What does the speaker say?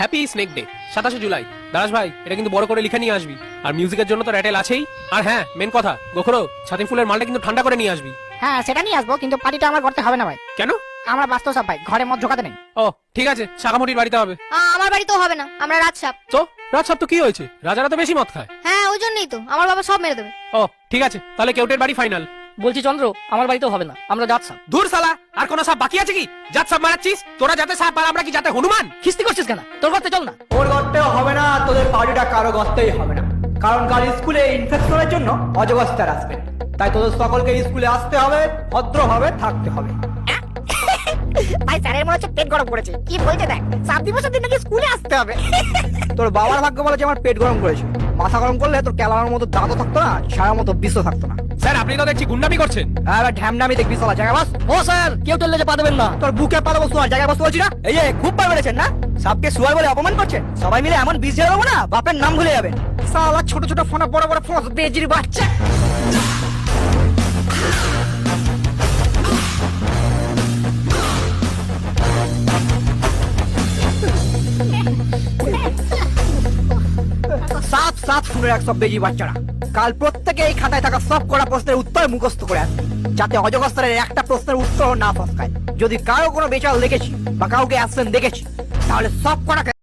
Happy snake day 27 July. দারাস ভাই, এটা কিন্তু বড় করে লিখে নিয়ে আসবি। আর মিউজিকের জন্য তো র্যাটেল আছেই। আর হ্যাঁ, মেন কথা, গোখরো ছাতিম ফুলের মালটা কিন্তু ঠান্ডা করে নিয়ে আসবি। হ্যাঁ সেটা নিয়ে আসবো, কিন্তু পার্টিটা আমার করতে হবে না ভাই। কেন? আমরা বাস্তব সব ভাই, ঘরে মদ ঢোকাতে নেই। ও ঠিক আছে, শাখামুটির বাড়িতে হবে। আমার বাড়িতেও হবে না, আমরা রাজসাপ। তো রাত সব তো কি হয়েছে? রাজারা তো বেশি মদ খায়। হ্যাঁ ওই জন্যই তো আমার বাবা সব মেরে দেবে। ও ঠিক আছে, তাহলে কেউটের বাড়ি ফাইনাল। বলছি চন্দ্র, আমার বাড়িতেও হবে না, আমরা যাচ্ছি। দূর সালা, আর কোন সাপ বাকি আছে কি? জাত সাপ মারাচ্ছিস? তোরা যাতে সাপ আর আমরা কি যাতে হনুমান? খিস্তি করছিস কেন? তোর করতে চল না। ওর গর্তেও হবে না, তোদের পার্টিটা কারো গর্তেই হবে না, কারণ কাল স্কুলে ইনফেকশনের জন্য অজগস্তার আসবে। তাই তোদের সকলকে স্কুলে আসতে হবে, ভদ্রভাবে থাকতে হবে। ভাই স্যারের মনে হচ্ছে পেট গরম করেছে, কি বলছে দেখ, 7 দিবসের দিন নাকি স্কুলে আসতে হবে। তোর বাবার ভাগ্য বলে যে আমার পেট গরম করেছে, মাথা গরম করলে তোর ক্যালানোর মতো দাঁতও থাকতো না, সারা মতো বিষও থাকতো না। স্যার আপনি তো দেখছি গুন্ডামি করছেন। এবার ঢ্যামনামি দেখবি সলা, জায়গা বাস। ও স্যার, কেউ টেললে যে পা দেবেন না। তোর বুকে পালা বস্তু আর জায়গা বস্তু বলছি না। এই যে খুব বার বেড়েছেন না, সাপকে শুয়ার বলে অপমান করছেন। সবাই মিলে এমন বিষ ঝেড়ে দেবো না, বাপের নাম ভুলে যাবেন। সালা ছোট ছোট ফোনা বড় বড় ফোন বেজির বাচ্চা। সাপ সাপ শুনে রাখ সব বেজি বাচ্চারা, কাল প্রত্যেকে এই খাতায় থাকা সব করা প্রশ্নের উত্তর মুখস্থ করে আসবে, যাতে অজগস্তরের একটা প্রশ্নের উত্তর না ফসকায়। যদি কারো কোনো বেচাল দেখেছি বা কাউকে অ্যাবসেন্ট দেখেছি, তাহলে সব কটাকে